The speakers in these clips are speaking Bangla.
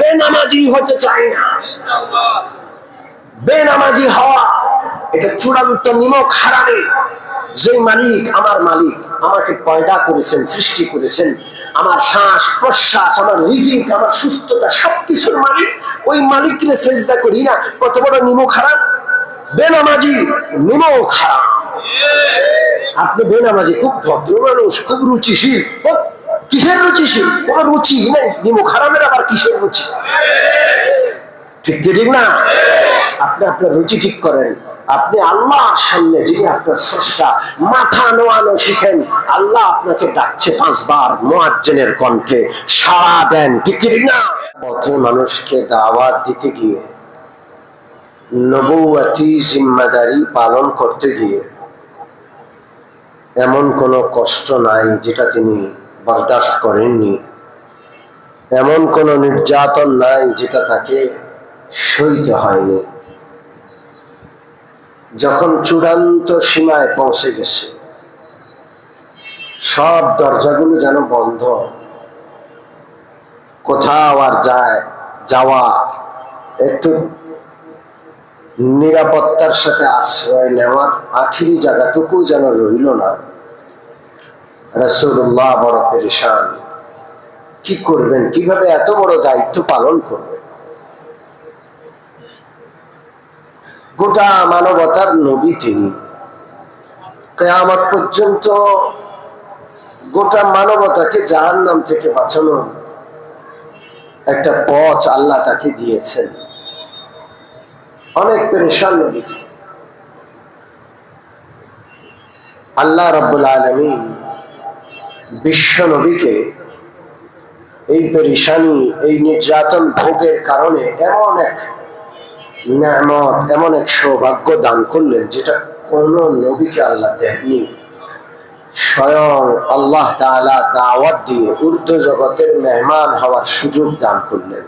বেনামাজি হতে চাই না। বেনামাজি হওয়া এটা চূড়ান্ত নিমক হারামে। যে মালিক, আমার মালিক, আমাকে পয়দা করেছেন, সৃষ্টি করেছেন, আমার শ্বাস প্রশ্বাস, আমার রিজিক, আমার সুস্থতা, সবকিছুর মালিক, ওই মালিককে সেজদা করি না, কত বড় নিমক হারাম। বেনামাজি নিমক হারাম। আপনি বেনামাজি, খুব ভদ্র মানুষ, খুব রুচিশীল। কিসের রুচিশীল? কোন রুচি নেই। নিমক হারামের আবার কিসের রুচি? ঠিক ঠিক না? আপনি আপনার রুচি ঠিক করেন। আপনি আল্লাহর সামনে, যিনি আপনার স্রষ্টা, মাথা নোয়ানো শিখেন। আল্লাহ আপনাকে ডাকছে 5 বার মুয়াজ্জিনের কণ্ঠে, সাড়া দেন। ঠিক ঠিক না? পথে মানুষকে দাওয়াত দিতে গিয়ে, নবুয়তি জিম্মাদারি পালন করতে গিয়ে এমন কোনো কষ্ট নাই যেটা তিনি বরদাস্ত করেননি, এমন কোনো নির্যাতন নাই যেটা তাকে সইতে হয়নি। যখন চূড়ান্ত সীমায় পৌঁছে গেছে, সব দরজাগুলো যেন বন্ধ, কোথাও আর যাওয়া, একটু নিরাপত্তার সাথে আশ্রয় নেওয়ার আখিরি জায়গাটুকু যেন রইল না, রাসূলুল্লাহ বড় পেরেশান। কি করবেন? কিভাবে এত বড় দায়িত্ব পালন করবেন? গোটা মানবতার নবী তিনি। কিয়ামত পর্যন্ত গোটা মানবতাকে জাহান্নাম থেকে বাঁচানোর একটা পথ আল্লাহ তাকে দিয়েছেন। অনেক পেরেশান নবী। আল্লাহ রাব্বুল আলামিন বিশ্ব নবীকে এই পেরেশানি, এই নির্যাতন ভোগের কারণে এমন এক নেয়ামত, এমন এক সৌভাগ্য দান করলেন যেটা কোন নবীকে আল্লাহ দেননি। স্বয়ং আল্লাহ তাআলা দাওয়াত দিয়ে উর্দু জগতের মেহমান হওয়ার সুযোগ দান করলেন।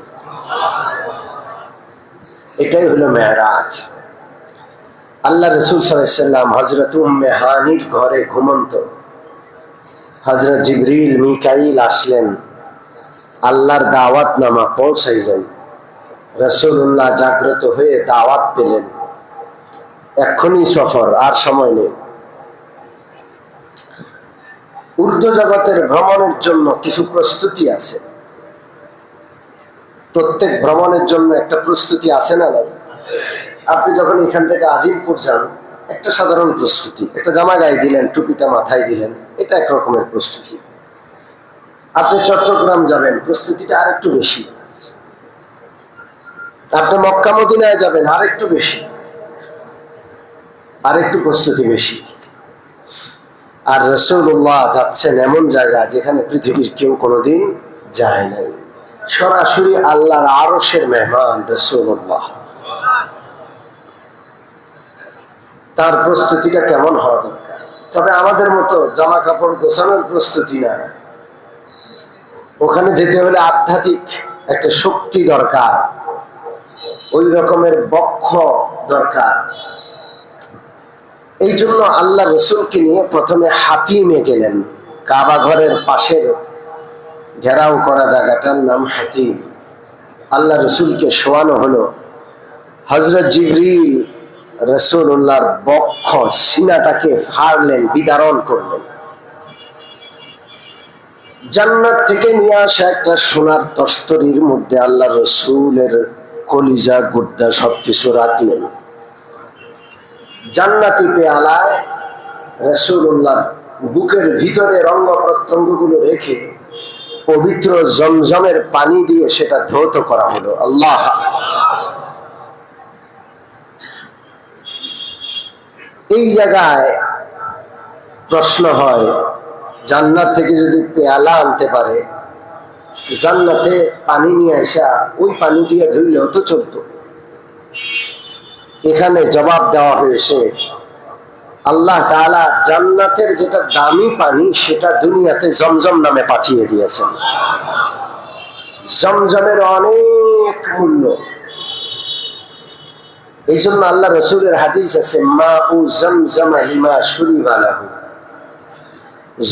এটাই হলো মেরাজ। আল্লাহ রাসূল সাল্লাল্লাহু আলাইহি ওয়াসাল্লাম হযরত উম্মে হানির ঘরে ঘুমন্ত। হযরত জিবরিল মিকাইল আসলেন, আল্লাহর দাওয়াত নামা পৌঁছাইলেন। রাসূলুল্লাহ জাগ্রত হয়ে দাওয়াত পেলেন, এক্ষুনি সফর, আর সময় নেই। উর্দু জগতের ভ্রমণের জন্য কিছু প্রস্তুতি আছে। প্রত্যেক ভ্রমণের জন্য একটা প্রস্তুতি আছে না নাই? আপনি যখন এখান থেকে আজিমপুর যান, একটা সাধারণ প্রস্তুতি, একটা জামা গায়ে দিলেন, টুপিটা মাথায় দিলেন, এটা এক রকমের প্রস্তুতি। আপনি চট্টগ্রাম যাবেন, প্রস্তুতিটা আরেকটু বেশি। আপনি মক্কা মদিনায় যাবেন, আরেকটু বেশি, আরেকটু প্রস্তুতি বেশি। আর রাসূলুল্লাহ যাচ্ছেন এমন জায়গা যেখানে পৃথিবীর কেউ কোনোদিন যায় নাই। সরাসরি আল্লাহর আরশের মেহমান রাসূলুল্লাহ। তার প্রস্তুতিটা কেমন হওয়া দরকার? তবে আমাদের মতো জামা কাপড় গোছানোর প্রস্তুতি না। ওখানে যেতে হলে আধ্যাত্মিক একটা শক্তি দরকার, ওই রকমের বক্ষ দরকার। এই জন্য আল্লাহ রসুলকে নিয়ে প্রথমে হাতিমে গেলেন। কাবা ঘরের পাশের ঘেরাও করা জায়গাটার নাম হাতিম। আল্লাহ রসুলকে শোয়ানো হলো। হযরত জিবরিল রাসূলুল্লাহর বক্ষ, সিনাটাকে ফাড়লেন, বিদারণ করলেন। জান্নাত থেকে নিয়ে আসা একটা সোনার তস্তরির মধ্যে আল্লাহ রসুলের কলিজা, গুদ্দা সবকিছু রাখলেন। জান্নাতি পেয়ালায় রাসূলুল্লাহর বুকের ভিতরে অঙ্গ প্রত্যঙ্গ গুলো রেখে পবিত্র জমজমের পানি দিয়ে সেটা ধৌত করা হলো। আল্লাহ! এই জায়গায় প্রশ্ন হয়, জান্নাত থেকে যদি পেয়ালা আনতে পারে, জান্নাতে পানি নিয়ে আসা ওই পানি দিয়ে ধুইলেও তো চলতো। এখানে জবাব দেওয়া হয়েছে, আল্লাহ তাআলা জান্নাতের যেটা দামি পানি সেটা দুনিয়াতে জমজম নামে পাঠিয়ে দিয়েছেন। জমজমের অনেক মূল্য। এই জন্য আল্লাহ রসুলের হাদিস আছে, মাউ জমজম লিমা শুরিবা লাহু।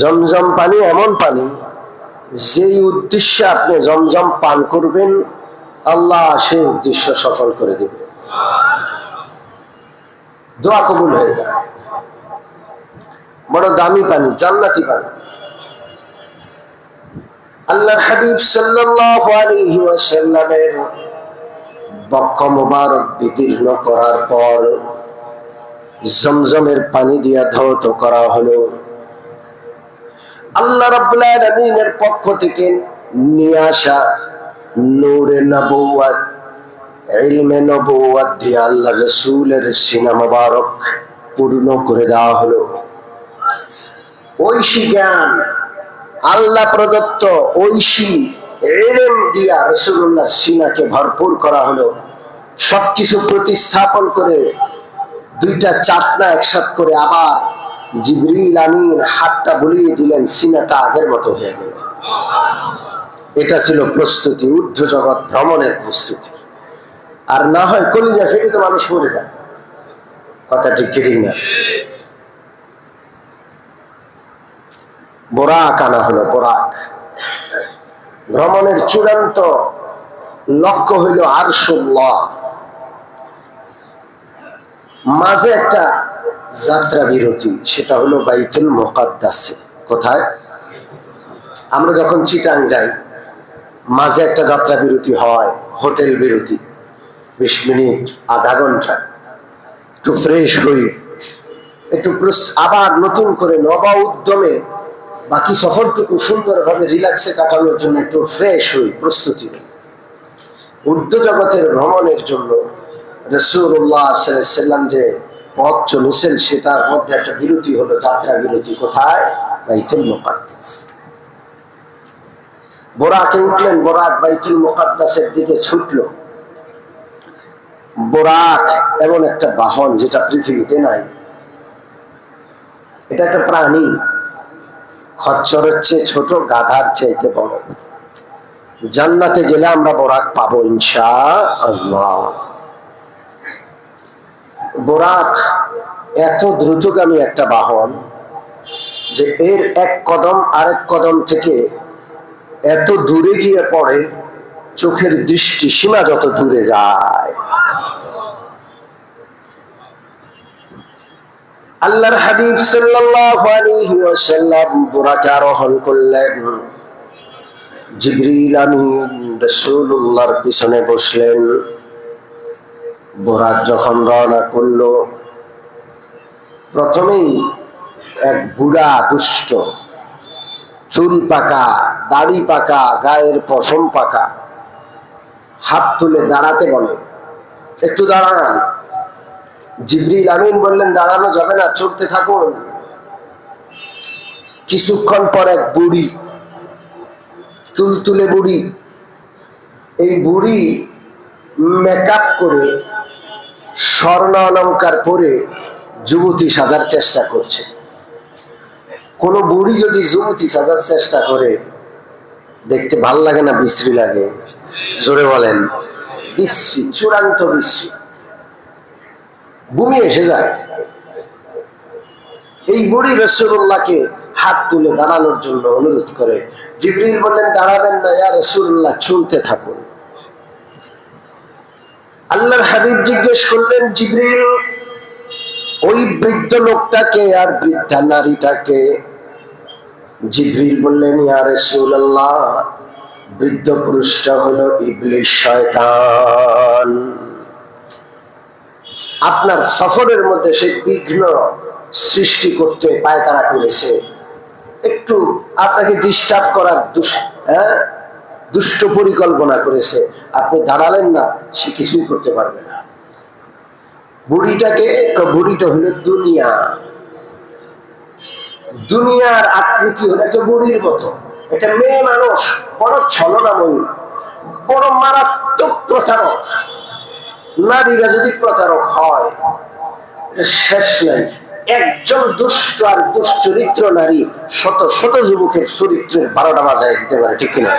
জমজম পানি এমন পানি, যেই উদ্দেশ্যে আপনি জমজম পান করবেন আল্লাহ সেই উদ্দেশ্য সফল করে দেবে, দোয়া কবুল হয়ে যায়। বড় দামি পানি, জান্নাতি পানি। আল্লাহর হাবিব সাল্লাল্লাহু আলাইহি ওয়াসাল্লামের বক্ষ মুবারক বিদীর্ণ করার পর জমজমের পানি দিয়া ধৌত করা হলো। আল্লাহ রাব্বুল আলামিনের পক্ষ থেকে নিয়ে আসা নূরে নবুয়ত, ইলমে নবুয়ত দিয়ে আল্লাহ রাসূলের সিনা মুবারক পূর্ণ করে দেওয়া হলো। ঐশী জ্ঞান, আল্লাহ প্রদত্ত ঐশী ইলম দিয়া রাসূলুল্লাহর সিনাকে ভরপুর করা হলো। সবকিছু প্রতিস্থাপন করে দুইটা চাটনা একসাথ করে আবার জিবরিল আমিন হাতটা বুলিয়ে দিলেন, সিনাটা আগের মতো হয়ে গেল। এটা ছিল প্রস্তুতি, ঊর্ধ্ব জগৎ ভ্রমণের প্রস্তুতি। আর না হয় কলিজা ফেটে তো মানুষ মরে যায়। কথা ঠিক ঠিক না? বোরাক আনা হলো, বোরাক। ভ্রমণের চূড়ান্ত লক্ষ্য হইল আরশুল্লাহ। মাঝে একটা যাত্রা বিরতি, সেটা হলো বাইতুল মুকাদ্দাসে। কোথায়? আমরা যখন চিটাং যাই, মাঝে একটা যাত্রা বিরতি হয়, হোটেল বিরতি, 20 মিনিট আধা ঘন্টা, একটু ফ্রেশ হই, একটু আবার নতুন করে নবা উদ্যমে বাকি সফরটুকু সুন্দরভাবে রিল্যাক্সে কাটানোর জন্য একটু ফ্রেশ হই, প্রস্তুতি নেই। ঊর্ধ্ব জগতের ভ্রমণের জন্য রাসূলুল্লাহ সাল্লাল্লাহু আলাইহি ওয়াসাল্লাম যে পথ চলেছেন, সেটার মধ্যে একটা বিরতি হলো যাত্রা বিরতি। কোথায়? বাইতুল মুকাদ্দাস। বোরাকে উঠলেন, বোরাক বাইতুল মুকাদ্দাসের দিকে ছুটলো। বোরাক এমন একটা বাহন যেটা পৃথিবীতে নাই। এটা একটা প্রাণী, খচ্চরের চেয়ে ছোট, গাধার চাইতে বড়। জান্নাতে গেলে আমরা বোরাক পাবো ইনশাআল্লাহ। বোরাক এত দ্রুতগামী একটা বাহন যে এর এক কদম আরেক কদম থেকে এত দূরে গিয়ে পড়ে, চোখের দৃষ্টি সীমা যত দূরে যায়। আল্লাহর হাবিব সাল্লাল্লাহু আলাইহি ওয়াসাল্লাম বোরাকে আরোহণ করলেন। জিবরিল আমিন রাসূলুল্লাহর পিছনে বসলেন। বোরাক যখন রওনা করলো, প্রথমেই এক বুড়া দুষ্ট, চুল পাকা, দাড়ি পাকা, গায়ের পশম পাকা, হাত তুলে দাঁড়াতে বলে, একটু দাঁড়ান। জিবরিল আমিন বললেন, দাঁড়ানো যাবে না, চলতে থাকুন। কিছুক্ষণ পর এক বুড়ি, তুলতুলে বুড়ি, এই বুড়ি মেকআপ করে স্বর্ণ অলংকার পরে যুবতী সাজার চেষ্টা করছে। কোন বুড়ি যদি যুবতী সাজার চেষ্টা করে, দেখতে ভাল লাগে না বিশ্রী লাগে? জোরে বলেন। বিশ্রী, চূড়ান্ত বিশ্রী, বমি এসে যায়। এই বুড়ি রাসূলুল্লাহকে হাত তুলে দাঁড়ানোর জন্য অনুরোধ করে। জিবরিল বললেন, দাঁড়াবেন না ইয়া রাসূলুল্লাহ, চলতে থাকুন। আল্লাহর হাবিব জিজ্ঞেস করলেন, জিবরিল, ওই বৃদ্ধ লোকটাকে আর বৃদ্ধা নারীটাকে? জিবরিল বললেন, ইয়া রাসূলুল্লাহ, বৃদ্ধ পুরুষটা হলো ইবলিস, শয়তান। আপনার সফরের মধ্যে সে বিঘ্ন সৃষ্টি করতে পায়তারা করেছে, একটু আপনাকে ডিস্টার্ব করার দুষ্ট পরিকল্পনা করেছে। আপনি দাঁড়ালেন না, সে কিছুই করতে পারবে না। বুড়িটা হলো দুনিয়া। দুনিয়ার আকৃতি হলো একটা বুড়ির মতো। এটা মেয়ে মানুষ, বড় ছলনাময়ী, বড় মারাত্মক প্রতারক। নারীরা যদি প্রতারক হয়, শেষ নাই। একজন দুষ্ট আর দুশ্চরিত্র নারী শত শত যুবকের চরিত্রের 12টা বাজায় দিতে পারে, ঠিক কিনা?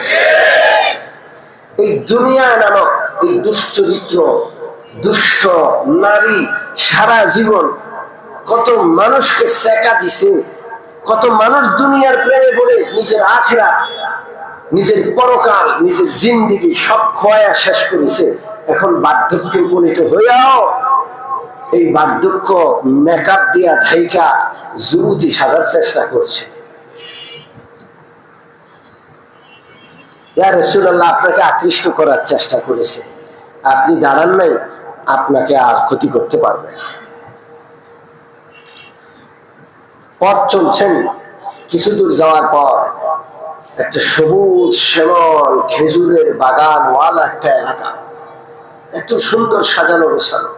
এই দুনিয়া নামক এই দুশ্চরিত্র দুষ্ট নারী সারা জীবন কত মানুষকে সেকা দিছে, কত মানুষ দুনিয়ার প্রেমে পড়ে নিজের আখিরাত নিজের পরকাল, নিজের জিন্দিগি সব খোয়া শেষ করেছে, এখন বার্ধক্যে উপনীত হইয়াও এই বার্ধক্য মেকআপ দিয়া ঢাইকা যুবতী সাজার চেষ্টা করছে। ইয়া রাসূলুল্লাহ, আপনাকে আকৃষ্ট করার চেষ্টা করেছে, আপনি দাঁড়ান নাই, আপনাকে আর ক্ষতি করতে পারবে না। পথ চলছেন, কিছু দূর যাওয়ার পর একটা সবুজ শ্যামল খেজুরের বাগান ওয়ালা একটা এলাকা, এত সুন্দর সাজানো গোছানো।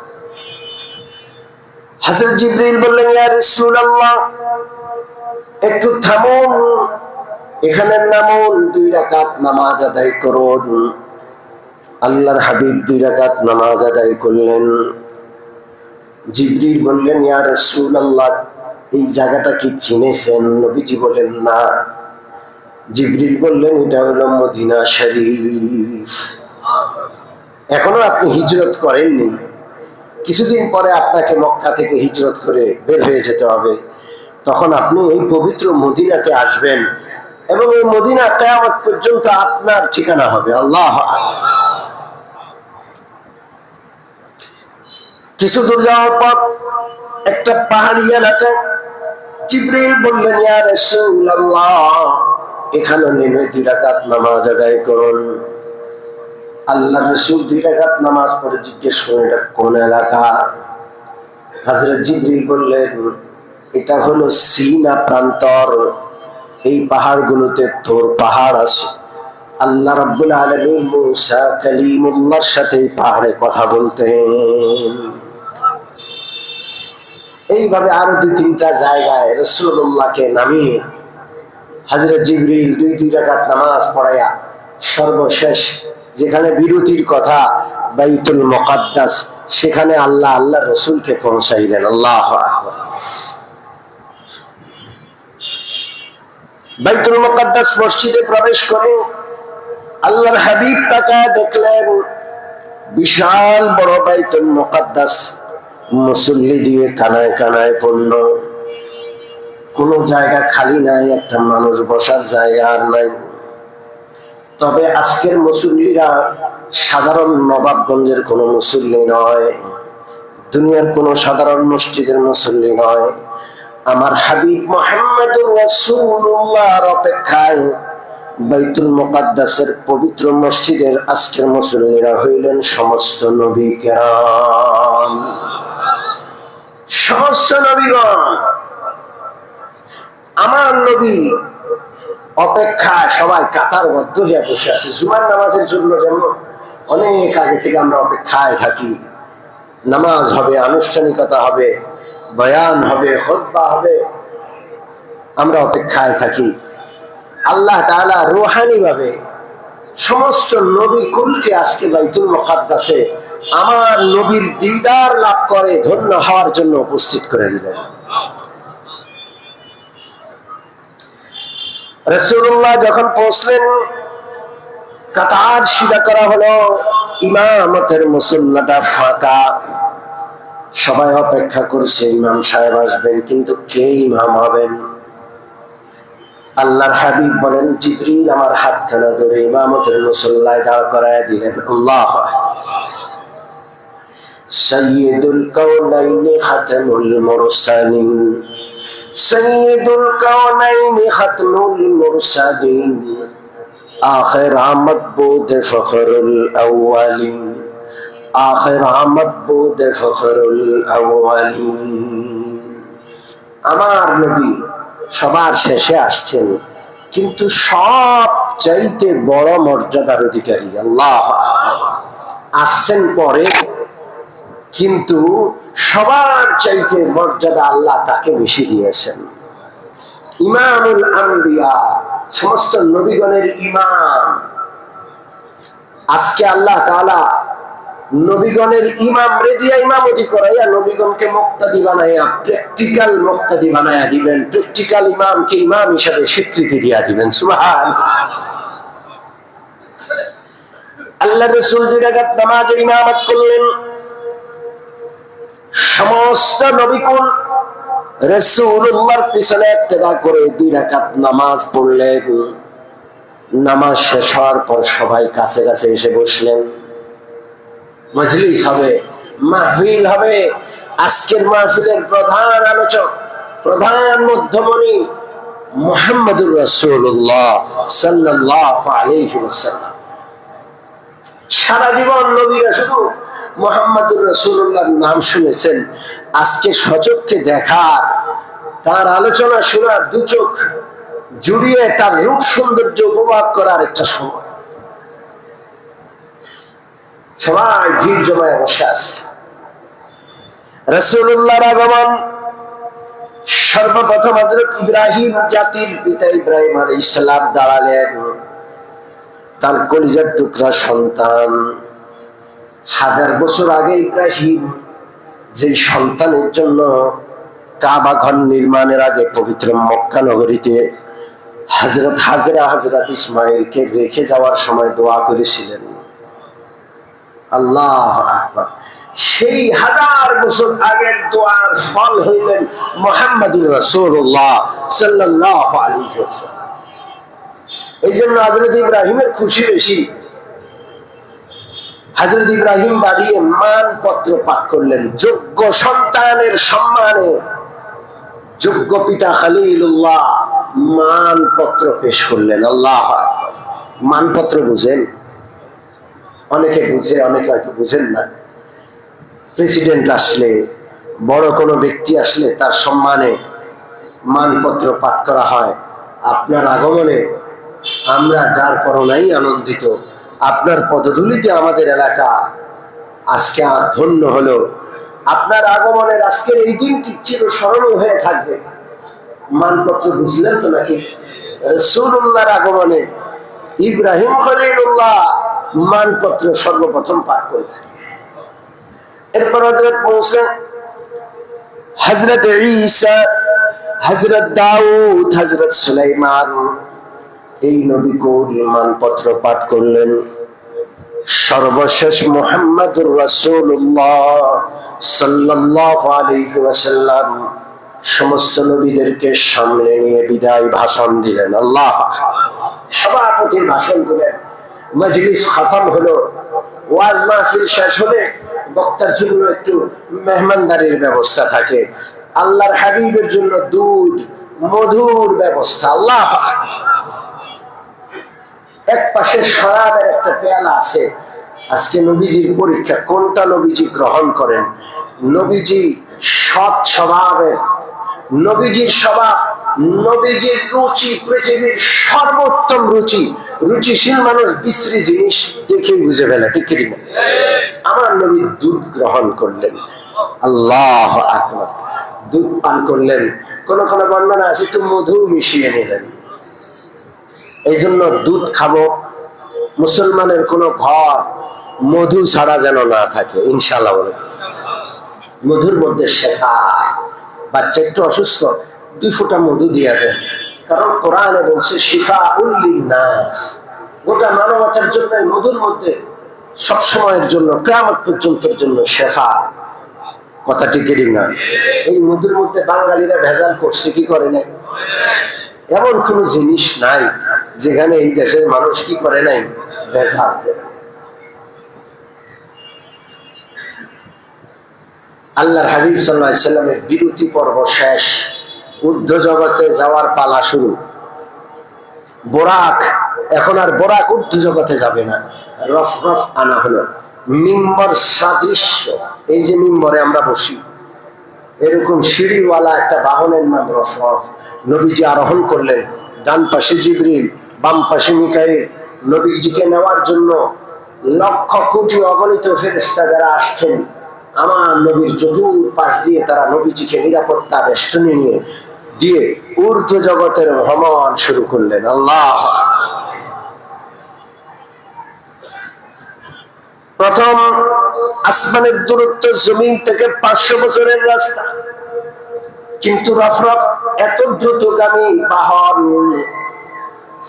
হযরত জিবরিল বললেন, ইয়া রাসূলুল্লাহ, একটু থামুন, এখানে নামুন, 2 রাকাত নামাজ আদায় করুন। আল্লাহর হাবিব 2 রাকাত নামাজ আদায় করলেন। জিবরিল বললেন, ইয়া রাসূলুল্লাহ, এই জায়গাটা কি চিনেছেন? নবীজি বলেন, না। জিবরিল বললেন, এটা হলো মদিনা শরীফ। এখনো আপনি হিজরত করেননি, কিছুদিন পরে আপনাকে মক্কা থেকে হিজরত করে বের হয়ে যেতে হবে, তখন আপনি এই পবিত্র মদিনাতে আসবেন এবং এই মদিনা কিয়ামত পর্যন্ত আপনার ঠিকানা হবে। আল্লাহু আকবার। কিছু দূর যাওয়ার পর একটা পাহাড়ি এলাকা। জিবরিল বললেন, ইয়া রাসূলুল্লাহ, এখানে নেমে 2 রাকাত নামাজ আদায় করুন। আল্লাহর রাসূল 2 রাকাত নামাজ পড়ে জিজ্ঞেস করেন, এটা কোন এলাকা? হযরত জিবরিল বললেন, এটা হলো সিনা প্রান্তর, এই পাহাড়গুলোতে তোর পাহাড় আছে। আল্লাহ রাব্বুল আলামিন মুসা কালিমুল্লাহর সাথে এই পাহাড়ে কথা বলতেন। এইভাবে আরো 2-3টা জায়গায় রাসূলুল্লাহকে নামিয়ে হযরত জিবরিল 2 রাকাত নামাজ পড়ায়া সর্বশেষ যেখানে বিরতির কথা বাইতুল মুকাদ্দাস, সেখানে আল্লাহ রাসূলকে পৌঁছাইলেন। আল্লাহু আকবার। বাইতুল মুকাদ্দাস মসজিদে প্রবেশ করে আল্লাহর হাবিব তাকায় দেখলেন, বিশাল বড় বাইতুল মুকাদ্দাস মুসল্লি দিয়ে কানায় কানায় পূর্ণ, কোনো জায়গা খালি নাই, একটা মানুষ বসার জায়গা আর নাই। তবে আজকের মুসল্লিরা সাধারণ নবাবগঞ্জের কোনো মুসল্লি নয়, দুনিয়ার কোনো সাধারণ মসজিদের মুসল্লি নয়। আমার হাবিব মুহাম্মদুর রাসূলুল্লাহর অপেক্ষায় বাইতুল মুকাদ্দাসের পবিত্র মসজিদের আজকের মুসল্লিরা হইলেন সমস্ত নবী কেরাম, সমস্ত নবীগণ। আমার নবী অপেক্ষা সবাই কাতারবদ্ধ হয়ে বসে আছে জুমার নামাজের জন্য। যেমন অনেক আগে থেকে আমরা অপেক্ষায় থাকি, নামাজ হবে, আনুষ্ঠানিকতা হবে, বয়ান হবে, খুতবা হবে, আমরা অপেক্ষায় থাকি। আল্লাহ তাআলা রূহানি ভাবে সমস্ত নবী কুলকে আজকে বাইতুল মুকাদ্দাসে আমার নবীর দিদার লাভ করে ধন্য হওয়ার জন্য উপস্থিত করে দিলেন। রাসূলুল্লাহ যখন পৌঁছলেন, কাতার সিধা করা হলো, ইমামতের মুসল্লাটা ফাঁকা, সবাই অপেক্ষা করছে ইমাম সাহেব আসবেন, কিন্তু কে ইমাম হবেন? আল্লাহর হাবিব বলেন, জিবরিল আমার হাতখানা ধরে ইমামতের মুসল্লায় দাঁড় করায় দিলেন। আল্লাহু সাইয়্যিদুল কাওনাইনি খাতামুল মুরসালিন, সাইয়্যিদুল কাওনাইনি খাতামুল মুরসালিন, আখির আমদ বুদ ফখরুল আউয়ালিন, আখির আমদ বুদ ফখরুল আউয়ালিন। আমার নবী সবার শেষে আসছেন, কিন্তু সব চাইতে বড় মর্যাদার অধিকারী। আল্লাহ আসছেন পরে, কিন্তু সবার চাইতে মর্যাদা আল্লাহ তাকে বেশি দিয়েছেন। ইমামুল আম্বিয়া, সমস্ত নবীগণের ইমাম। আজকে আল্লাহ তাআলা নবীগণের ইমাম রে দিয়া ইমামতি করাইয়া নবীগণকে মুক্তাদি বানাইয়া প্র্যাকটিক্যাল মুক্তাদি বানাইয়া দিবেন, প্র্যাকটিক্যাল ইমামকে ইমাম হিসাবে স্বীকৃতি দিয়া দিবেন। সুবহানাল্লাহ। আল্লাহ রাসূল 2 রাকাত নামাজের ইমামত করলেন। সমস্ত নবীকুল রাসূলুল্লাহর পিছনে ইত্তেদা করে 2 রাকাত নামাজ পড়লেন। নামাজ শেষ হওয়ার পর সবাই কাছে কাছে এসে বসলেন। মজলিস হবে, মাহফিল হবে। আজকের মাহফিলের প্রধান আলোচক, প্রধান মধ্যমণি মুহাম্মদুর রাসূলুল্লাহ সাল্লাল্লাহু আলাইহি ওয়াসাল্লাম। সারা জীবন নবীরা শুধু মুহাম্মদুর রাসূলুল্লাহর নাম শুনেছেন। আজকে সচক্ষে দেখার, তার আলোচনা শোনার, দু চোখ জুড়িয়ে তার রূপ সৌন্দর্য উপভোগ করার একটা সময়। সবাই ভিড় জমায় বসে আছে। রাসূলুল্লাহর আগমন। সর্বপ্রথম হযরত ইব্রাহিম, জাতির পিতা ইব্রাহিম আলাইহিস সালাম দাঁড়ালেন। তার কলিজার টুকরা সন্তান। 1000 বছর আগে ইব্রাহিম যে সন্তানের জন্য কাবা ঘর নির্মাণের আগে পবিত্র মক্কা নগরীতে হযরত হাজরা, হযরত ইসমাইলকে রেখে যাওয়ার সময় দোয়া করেছিলেন। আল্লাহু আকবার। সেই 1000 বছর আগের দোয়ার ফল হইলেন মুহাম্মদুর রাসূলুল্লাহ সাল্লাল্লাহু আলাইহি ওয়াসাল্লাম। এই জন্য হযরত ইব্রাহিমের খুশি বেশি। হযরত ইব্রাহিম দাঁড়িয়ে মানপত্র পাঠ করলেন, যোগ্য সন্তানের সম্মানে। যোগ্য পিতা খলিলুল্লাহ মানপত্র পেশ করলেন। আল্লাহু আকবার। মানপত্র বুঝেন? অনেকে বুঝে, অনেকে হয়তো বুঝেন না। প্রেসিডেন্ট আসলে, বড় কোনো ব্যক্তি আসলে তার সম্মানে মানপত্র পাঠ করা হয়। আপনার আগমনে আমরা যার করোনাই আনন্দিত। আপনার পদধূলিতে আমাদের এলাকা আজকে ধন্য হলো। আপনার আগমনের আজকের এই দিনটি চিরস্মরণীয় হয়ে থাকবে। মানপত্র বুঝলেন তো নাকি? রাসূলুল্লাহর আগমনে ইব্রাহিম খলিলুল্লাহ মানপত্র সর্বপ্রথম পাঠ করলেন। এরপর হযরত মূসা, হযরত ঈসা, হযরত দাউদ, হযরত সুলাইমান এই নবী কোল মানপত্র পাঠ করলেন। সর্বশেষ মুহাম্মদুর রাসূলুল্লাহ সাল্লাল্লাহু আলাইহি ওয়াসাল্লাম সমস্ত নবীদেরকে সামনে নিয়ে বিদায় ভাষণ দিলেন। আল্লাহ সভাপতির ভাষণ দিলেন। মজলিস খতম হলো। ওয়াজ মাহফিল শেষ হলে বক্তার জন্য একটু মেহমানদারির ব্যবস্থা থাকে। আল্লাহর হাবিবের জন্য দুধ, মধুর ব্যবস্থা। আল্লাহ এক পাশে শরাবের একটা পেয়ালা আছে। আজকে নবীজির পরীক্ষা, কোনটা নবীজি গ্রহণ করেন। নবীজি সৎ স্বভাবের, নবীজির স্বভাব, নবীজির রুচি পৃথিবীর সর্বোত্তম রুচি। রুচিশীল মানুষ বিশ্রী জিনিস দেখেই বুঝে ফেলে, ঠিক কি না? আমার নবী দুধ গ্রহণ করলেন। আল্লাহু আকবার। দুধ পান করলেন। কোন কোন বর্ণনা আছে একটু মধু মিশিয়ে নিলেন। এই জন্য দুধ খাবো। মুসলমানের কোন ঘর মধু ছাড়া যেন না থাকে, ইনশাআল্লাহ বলে। মধুর মধ্যে শেফা। বাচ্চা একটু অসুস্থ, 2 ফোঁটা মধু দিয়ে দেন। কারণ কোরআনে বলছে শিফাউল লিন্নাস, গোটা মানবতার জন্য মধুর মধ্যে সবসময়ের জন্য, কিয়ামত পর্যন্তের জন্য শেফা। কথাটি ঠিক না? এই মধুর মধ্যে বাঙালিরা ভেজাল করছে কি করে নাই? এমন কোন জিনিস নাই যেখানে এই দেশের মানুষ কি করে নাই, ভেজাল। আল্লাহর হাবিব সাল্লাল্লাহু আলাইহি সাল্লামের বিরতি পর্ব শেষ, ঊর্ধ্ব জগতে যাওয়ার পালা শুরু। বোরাক, এখন আর বোরাক ঊর্ধ্ব জগতে যাবে না, রফ রফ আনা হলো। মিম্বর সাদৃশ্য, এই যে মিম্বরে আমরা বসি, এরকম সিঁড়িওয়ালা একটা বাহনের নাম রফ রফ। নবীজি আরোহণ করলেন। ডান পাশে জিবরিল, বাম পাশে মিকাইল। নবীজিকে নেওয়ার জন্য লক্ষ কোটি অগণিত ফেরেশতা যারা আসছেন, আমার নবীর চতুর পাশ দিয়ে তারা নবীজিকে নিরাপত্তা বেষ্টনী নিয়ে দিয়ে ঊর্ধ্ব জগতের ভ্রমণ শুরু করলেন। আল্লাহ। প্রথম আসমানের দূরত্ব জমিন থেকে 500 বছরের রাস্তা, কিন্তু রফ রফ এত দ্রুতগামী বাহন,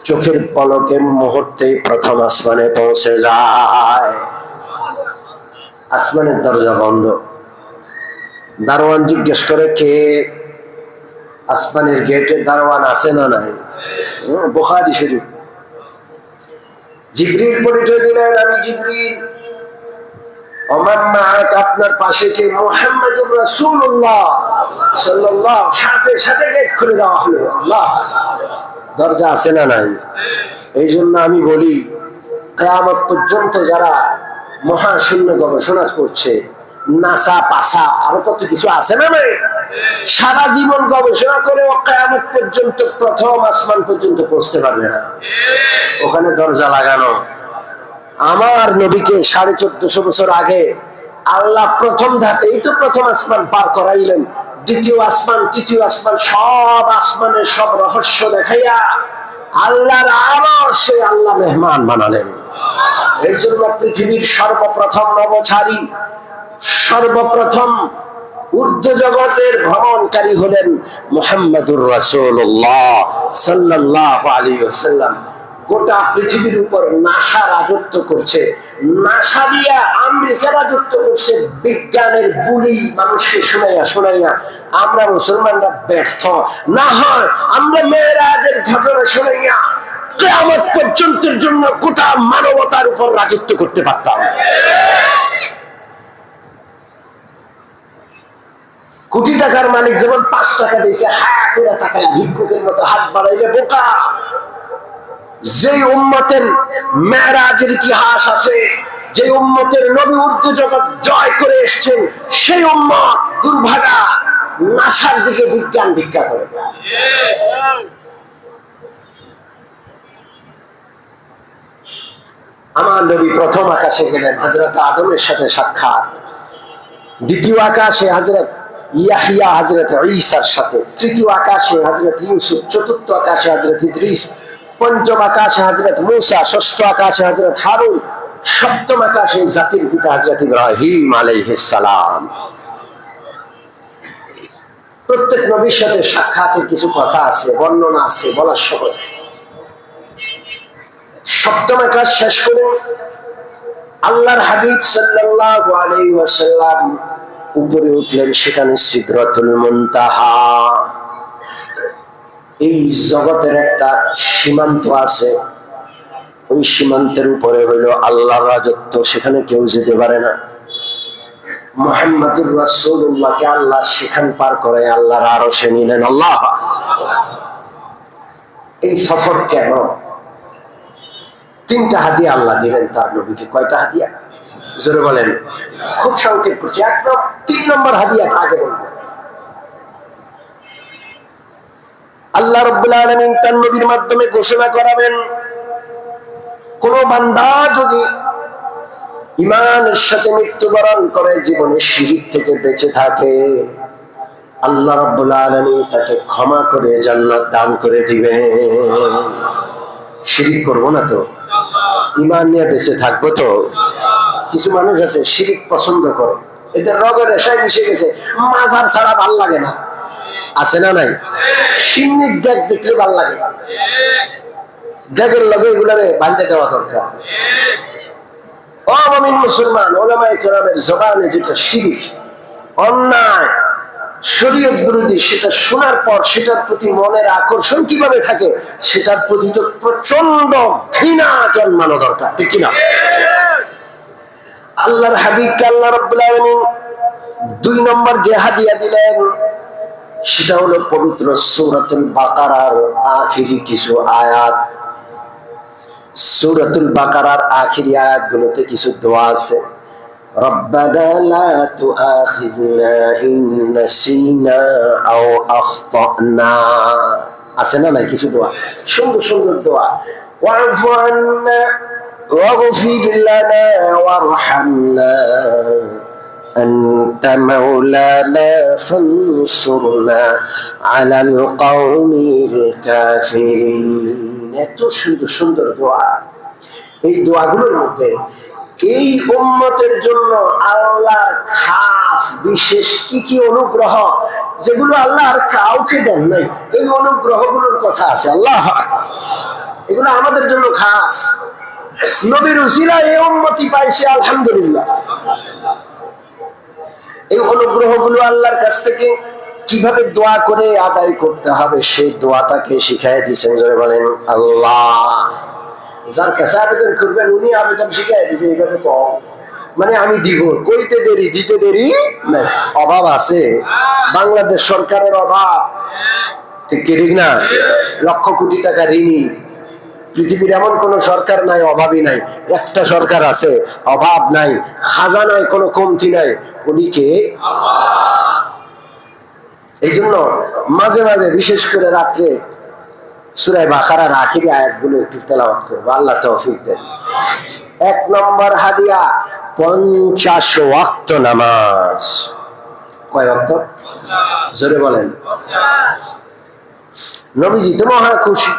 চোখের পলকে মুহূর্তে প্রথম আসমানে পৌঁছে যায়। আসমানের দরজা বন্ধ। দারোয়ান জিজ্ঞেস করে, কে? আসমানের গেটে দারোয়ান আছে না নাই? বুখারী শরীফ। জিবরিল পরিচয় দিলেন, আমি জিবরিল। আপনার পাশে কে? মুহাম্মাদুর রাসূলুল্লাহ সাল্লাল্লাহু। সাথে সাথে গেট খুলে দেওয়া হলো। আল্লাহ, দরজা আছে না নাই? এই জন্য আমি বলি, কিয়ামত পর্যন্ত যারা মহাশূন্য গবেষণা করছে, নাসা পাসা আরো কত কিছু আছে না নাই, সারা জীবন গবেষণা করে কিয়ামত পর্যন্ত প্রথম আসমান পর্যন্ত পৌঁছতে পারবে না। ওখানে দরজা লাগানো। আমার নবীকে 1450 বছর আগে আল্লাহ প্রথম ধাপে, এই তো প্রথম আসমান পার করাইলেন, দ্বিতীয় আসমান, তৃতীয় আসমান, সব আসমানের সব রহস্য দেখাইয়া আল্লাহর আরশে আল্লাহ মেহমান বানালেন। এই জন্য পৃথিবীর সর্বপ্রথম নভোচারী, সর্বপ্রথম ঊর্ধ্ব জগতের ভ্রমণকারী হলেন মুহাম্মাদুর রাসূলুল্লাহ সাল্লাল্লাহু আলাইহি ওয়াসাল্লাম। গোটা পৃথিবীর উপর নাসা রাজত্ব করছে, নাসা দিয়া আমেরিকা রাজত্ব করছে। বিজ্ঞানের বুলি মানুষকে শোনাইয়া শোনাইয়া আমরা মুসলমানরা ব্যর্থ। না হয় আমরা মেরাজের ঘটনা শোনাইয়া কিয়ামত পর্যন্তের জন্য গোটা মানবতার উপর রাজত্ব করতে পারতাম। কোটি টাকার মালিক যেমন 5 টাকা দেখে হা করে তাকায়, ভিক্ষুকের মতো হাত বাড়াইলে বোকা। যে উম্মতের মেরাজের ইতিহাস আছে, যে উম্মতের নবী ঊর্ধ্ব জগৎ জয় করে এসেছেন, সেই উম্মত দুর্ভাগা নাসার দিকে বিজ্ঞান ভিক্ষা করে। আমার নবী প্রথম আকাশে গেলেন, হযরত আদমের সাথে সাক্ষাৎ। দ্বিতীয় আকাশে হযরত ইয়াহিয়া, হযরত ঈসার সাথে। তৃতীয় আকাশে হযরত ইউসুফ। চতুর্থ আকাশে হযরত ইদ্রিস। পঞ্চম আকাশে হযরত মূসা। ষষ্ঠ আকাশে হযরত হারুন। সপ্তম আকাশে জাতির পিতা হযরত ইব্রাহিম আলাইহিস সালাম। প্রত্যেক নবীর সাথে সাক্ষাতের কিছু কথা আছে, বর্ণনা আছে, বলার সময়। সপ্তম আকাশ শেষ করে আল্লাহর হাবিব সাল্লাল্লাহু আলাইহি ওয়াসাল্লাম উপরে উঠলেন। সেখানে সিদরাতুল মুনতাহা। এই জগতের একটা সীমান্ত আছে, ওই সীমান্তের উপরে হইল আল্লাহর রাজত্ব, সেখানে কেউ যেতে পারে না। মুহাম্মাদুর রাসূলুল্লাহকে আল্লাহ সেখান পার করে আল্লাহর আরশে নিলেন। আল্লাহ, এই সফর কেন? 3টা হাদিয়া আল্লাহ দিলেন তার নবীকে। কয়টা হাদিয়া? জোরে বলেন। খুব সংক্ষেপ করছি, একদম 3 নম্বর হাদিয়াটা আগে বলবো। আল্লাহ রাব্বুল আলামিন তার নবীর মাধ্যমে ঘোষণা করাবেন, কোন বান্দা যদি ঈমানের সাথে মৃত্যুবরণ করে, জীবনে শিরক থেকে বেঁচে থাকে, আল্লাহ রাব্বুল আলামিন তাকে ক্ষমা করে জান্নাত দান করে দিবেন। শিরক করব না তো, ঈমান নিয়ে বেঁচে থাকবো তো। কিছু মানুষ আছে শিরক পছন্দ করে, এদের রগের রেশায় মিশে গেছে, মাজার ছাড়া ভাল লাগে না। আছে না নাই? সিন্নির ডেক দেখলে ভাল লাগে, ডেকের লগে এগুলারে বাঁধতে দেওয়া দরকার। ও মুমিন মুসলমান, উলামায়ে কেরামের জবানে যেটা শিরক, অন্যায়, শরীয়ত বিরোধী, সেটা শোনার পর সেটার প্রতি মনের আকর্ষণ কিভাবে থাকে, সেটার প্রতি তো প্রচন্ড ঘৃণা জন্মানো দরকার, ঠিক কিনা? আল্লাহর হাবিবকে আল্লাহ রাব্বুল আলামিন 2 নম্বর যে হাদিয়া দিলেন, সেটা হলো পবিত্র সূরাতুল বাকারার আখিরি কিছু আয়াত। সূরাতুল বাকারার আখিরি আয়াতগুলোতে কিছু দোয়া আছে। রব্বানা লা তুআখিযনা ইন নাসিনা আও আখতানা, আছে না নাই কিছু দোয়া, সুন্দর সুন্দর দোয়া। ওয়া'ফু আন্না ওয়াগফির লানা ওয়ারহামনা أنت مولانا فانصرنا على القوم الكافرين। এত সুন্দর সুন্দর দোয়া। এই দোয়াগুলোর মধ্যে এই উম্মতের জন্য আল্লাহর খাস বিশেষ কি কি অনুগ্রহ, যেগুলো আল্লাহ আর কাউকে দেন নাই, এই অনুগ্রহগুলোর কথা আছে। আল্লাহ, এগুলো আমাদের জন্য খাস। নবীর উসিলায় এই উম্মতি পাইছে, আলহামদুলিল্লাহ। এই অনুগ্রহগুলো আল্লাহর কাছ থেকে কিভাবে দোয়া করে আদায় করতে হবে, সেই দোয়াটাকে শিখাই দিয়েছেন। জোরে বলেন আল্লাহ। যার কাছে আবেদন করবেন উনি আবেদন শিখাই দিয়েছে এইভাবে কম, মানে আমি দিব, কইতে দেরি দিতে দেরি নাই। অভাব আছে, বাংলাদেশ সরকারের অভাব, ঠিক না? লক্ষ কোটি টাকা ঋণী, পৃথিবীর এমন কোন সরকার নাই অভাবী নাই। একটা সরকার আছে অভাব নাই, খাজানায় কোনো কমতি নাই, উনি কে? এই জন্য মাঝে মাঝে বিশেষ করে রাত্রে সূরা বাকারার আখিরি আয়াতগুলো একটু তেলাওয়াত করবো, আল্লাহ তৌফিক দেন। 1 নম্বর হাদিয়া 50 ওয়াক্ত নামাজ। কয় ওয়াক্ত? জোরে বলেন। নবীজি তো মহা খুশি,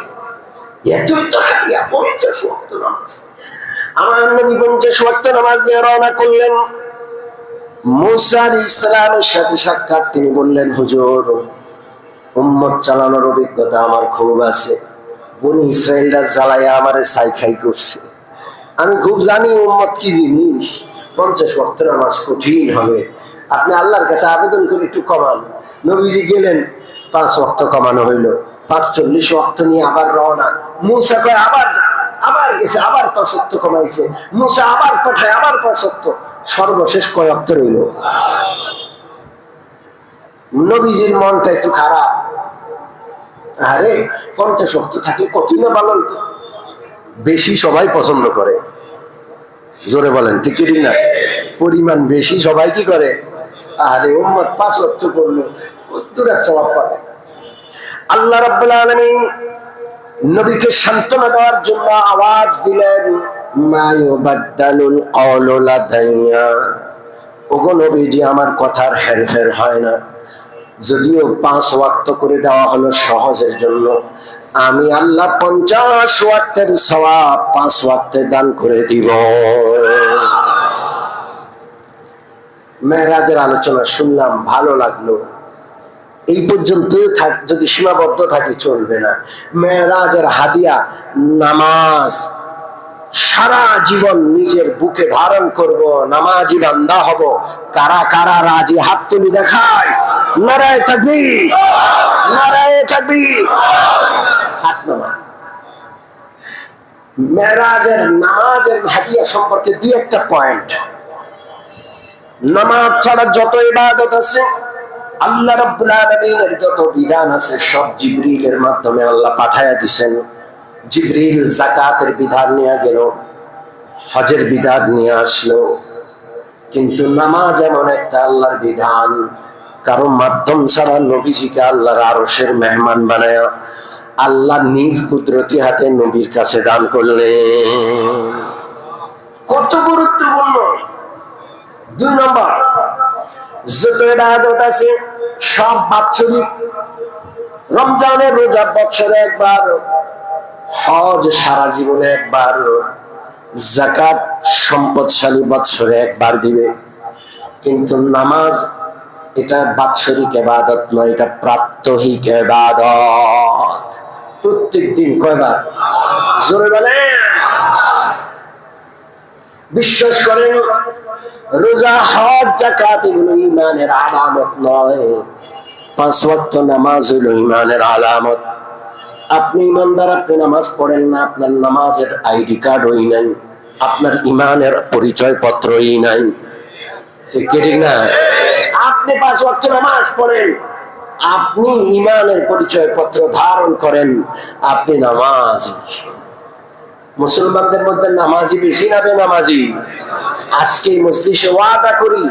এতই তো হাদিয়া, 50 ওয়াক্ত নামাজ। আমার নবী 50 ওয়াক্ত নামাজ দিয়ে রওনা করলেন। মুসা আলাইহিস সালামের সাথে সাক্ষাৎ, তিনি বললেন, হুজুর, উম্মত চালানোর অভিজ্ঞতা আমার খুব আছে, বনি ইসরায়েলরা জ্বালায়া আমারে সাইখাই করছে, আমি খুব জানি উম্মত কি জিনিস, 50 ওয়াক্ত নামাজ কঠিন হবে, আপনি আল্লাহর কাছে আবেদন করে একটু কমান। নবীজি গেলেন, 5 ওয়াক্ত কমানো হইল, 45 ওয়াক্ত নিয়ে আবার রওনা। মুসা কয় আবার গেছে, আবার 5 ওয়াক্ত কমাইছে, মুসা আবার পাঠায়, আবার 5 ওয়াক্ত, সর্বশেষ কয় ওয়াক্ত রইল? নবীজির মনটা একটু খারাপ, আরে 50 ওয়াক্ত থাকলে কতই না ভালো হইতো। বেশি সবাই পছন্দ করে, জোরে বলেন ঠিক না? পরিমাণ বেশি সবাই কি করে, আরে উম্মত 5 ওয়াক্ত করলো কতটা সওয়াব পাবে। আল্লাহ রাব্বুল আলামিন নবীকে সান্ত্বনা দেওয়ার জন্য আওয়াজ দিলেন, মা ইউবাদদালুল কওলু লাদাইয়া, ওগো নবীজি, আমার কথার হেরফের হয় না। যদিও 5 ওয়াক্ত করে দেওয়া হলো সহজের জন্য, আমি আল্লাহ 50 ওয়াক্তের সওয়াব 5 ওয়াক্তে দান করে দিব। মেরাজের আলোচনা শুনলাম, ভালো লাগলো, এই পর্যন্ত যদি সীমাবদ্ধ থাকি চলবে না। মেরাজের হাদিয়া নামাজ, সারা জীবন নিজের বুকে ধারণ করব, নামাজি বান্দা হব। কারা কারা রাজি? হাত তুলি দেখায়। নারায়ে তাকবীর, নারায়ে তাকবীর, হাত নামা। মেরাজের নামাজের হাদিয়া সম্পর্কে 2-1টা পয়েন্ট। নামাজ ছাড়া যত ইবাদত আছে, আল্লাহ রাব্বুল আলামিনের যত বিধান আছে, সব জিবরিলের মাধ্যমে আল্লাহ পাঠায়া দিবেন। জিবরিল যাকাতের বিধান নিয়ে গেল, হজের বিধান নিয়ে আসলো, কিন্তু নামাজ এমন একটা আল্লাহর বিধান, কারো মাধ্যম ছাড়া নবীজিকে আল্লাহর আরশের মেহমান বানায়া আল্লাহ নিজ কুদরতি হাতে নবীর কাছে দান করলেন। কত গুরুত্বপূর্ণ। 2 নম্বর, যত ইবাদত আছে সব বাৎসরিক। রমজানের রোজা বছরে একবার, হজ সারা জীবনে একবার, যাকাত সম্পদশালী বছরে একবার দিবে। কিন্তু নামাজ এটা বাৎসরিক ইবাদত নয়, এটা প্রাত্যহিক ইবাদত। প্রত্যেক দিন কয়বার? জোরে বলেন। বিশ্বাস করেন, রোজা, হজ, যাকাত এগুলো ঈমানের আলামত নয়, 5 ওয়াক্ত নামাজ হলো ঈমানের আলামত। আপনি ইমানদার, আপনি নামাজ পড়েন না, আপনার নামাজের আইডি কার্ড হই নাই, আপনার ঈমানের পরিচয় পত্রই নাই, ঠিক না? আপনি 5 ওয়াক্ত নামাজ পড়েন, আপনি ঈমানের পরিচয় পত্র ধারণ করেন, আপনি নামাজি। মুসলমানদের মধ্যে নামাজি বেশি না বেনামাজি? আজকে মজলিসে ওয়াদা করি,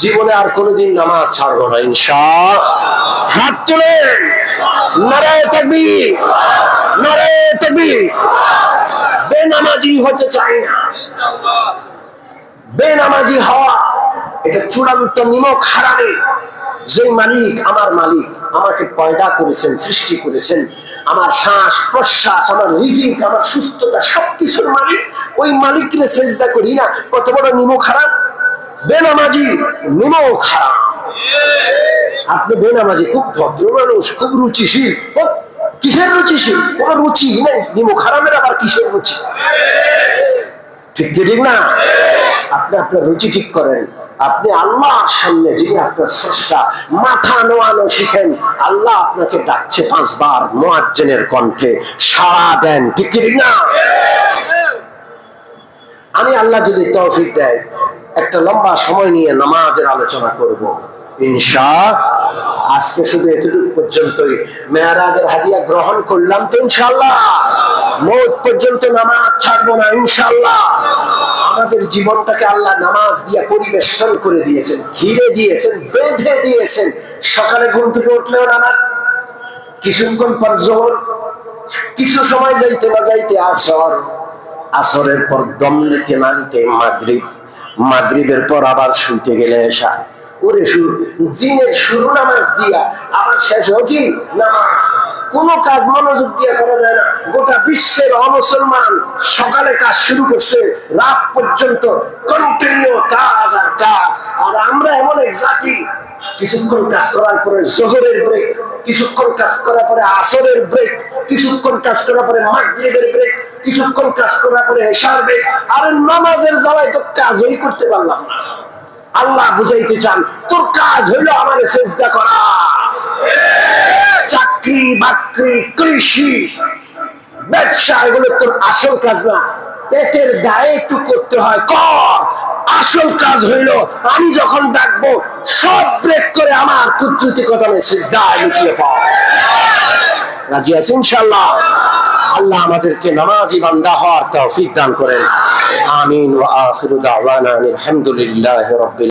জীবনে আর কোনোদিন নামাজ ছাড়বো না ইনশাআল্লাহ। হাত তুলেন, নারায়ে তাকবীর, নারায়ে তাকবীর। বেনামাজি হতে চাই না। বেনামাজি হওয়া এটা চূড়ান্ত নিমক হারামে। যে মালিক, আমার মালিক, আমাকে পয়দা করেছেন, সৃষ্টি করেছেন, আমার শ্বাস প্রশ্বাস, আমার রিজিক, আমার সুস্থতা, সবকিছুর মালিক, ওই মালিককে সেজদা করি না, কত বড় নিমক হারাম। বেনামাজি নিমক হারাম। আপনি বেনামাজি, খুব ভদ্র মানুষ, খুব রুচিশীল, কিসের রুচিশীল? কোন রুচি নেই। নিমক হারামের আবার কিসের রুচি? ঠিক না? আপনি আপনার রুচি ঠিক করেন। আপনি আল্লাহর সামনে, যিনি আপনার স্রষ্টা, মাথা নোয়ানো শিখেন। আল্লাহ আপনাকে ডাকছে 5 বার মুয়াজ্জিনের কণ্ঠে, সাড়া দেন, ঠিক কি না? আমি আল্লাহ যদি তৌফিক দেয় একটা লম্বা সময় নিয়ে নামাজের আলোচনা করব ইনশাআল্লাহ। আজকে শুধু এতটুকু পর্যন্তই। মেরাজের হাদিয়া গ্রহণ করলাম তো ইনশাআল্লাহ। মওত পর্যন্ত নামাজ ছাড়বো না ইনশাআল্লাহ। আমাদের জীবনটাকে আল্লাহ নামাজ দিয়ে পরিবেষ্টন করে দিয়েছেন, ঘিরে দিয়েছেন, বেঁধে দিয়েছেন। সকালে ঘুম থেকে উঠলেও নামাজ, কিছুক্ষণ পর যোহর, কিছু সময় যাইতে না যাইতে আসর, আসরের পর দম নিতে না নিতে মাগরিব, মাগরিবের পর আবার শুইতে গেলে এশা। ওরে দিনের শুরু নামাজ দিয়া আবার শেষ হোক কি নামাজ। কোন কাজ মনোযোগ দিয়ে করা যায় না। গোটা বিশ্বের অমুসলমান সকালে কাজ শুরু করছে, রাত পর্যন্ত কন্টিনিউ কাজ আর কাজ। আর আমরা এমন এক জাতি, কিছুক্ষণ কাজ করার পরে জোহরের ব্রেক, কিছুক্ষণ কাজ করার পরে আসরের ব্রেক, কিছুক্ষণ কাজ করার পরে মাগরিবের ব্রেক, কিছুক্ষণ কাজ করার পরে এশার ব্রেক। আর নামাজের জ্বালায় তো কাজই করতে পারলাম না। আল্লাহ বুঝাইতে চান, তোর কাজ হইলো আমার সেজদা করা। চাকরি বাকরি, কৃষি, ব্যবসা, এগুলো তোর আসল কাজ না। পেটের দায়ে একটু করতে হয়, কর। আসল কাজ হইলো আমি যখন ডাকবো সব ব্রেক করে আমার কুদরতি কদমে সিজদায় লুটিয়ে পড়। রাজি আছেন ইনশাআল্লাহ? আল্লাহ আমাদেরকে নামাজি বান্দা হওয়ার তৌফিক দান করেন। আমিন ওয়া আখিরু দাওয়ানা আলহামদুলিল্লাহি রাব্বিল